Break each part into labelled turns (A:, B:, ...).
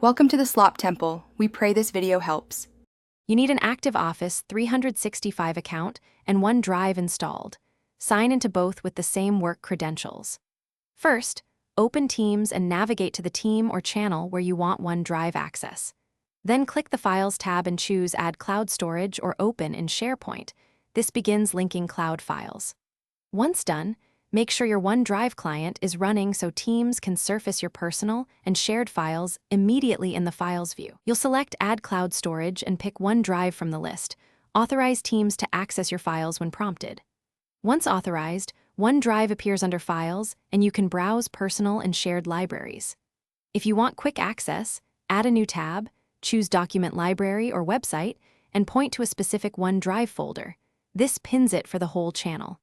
A: Welcome to the Slop Temple. We pray this video helps.
B: You need an active Office 365 account and OneDrive installed. Sign into both with the same work credentials. First, open Teams and navigate to the team or channel where you want OneDrive access. Then click the Files tab and choose Add Cloud Storage or Open in SharePoint. This begins linking cloud files. Once done, make sure your OneDrive client is running so Teams can surface your personal and shared files immediately in the Files view. You'll select Add Cloud Storage and pick OneDrive from the list. Authorize Teams to access your files when prompted. Once authorized, OneDrive appears under Files, and you can browse personal and shared libraries. If you want quick access, add a new tab, choose Document Library or Website, and point to a specific OneDrive folder. This pins it for the whole channel.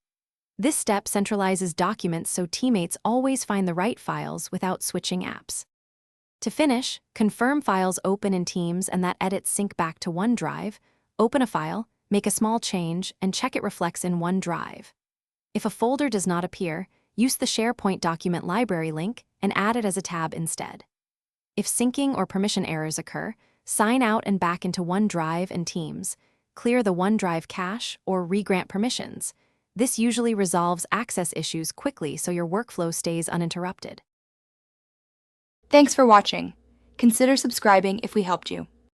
B: This step centralizes documents so teammates always find the right files without switching apps. To finish, confirm files open in Teams and that edits sync back to OneDrive. Open a file, make a small change, and check it reflects in OneDrive. If a folder does not appear, use the SharePoint document library link and add it as a tab instead. If syncing or permission errors occur, sign out and back into OneDrive and Teams. Clear the OneDrive cache or re-grant permissions. This usually resolves access issues quickly so your workflow stays uninterrupted.
A: Thanks for watching. Consider subscribing if we helped you.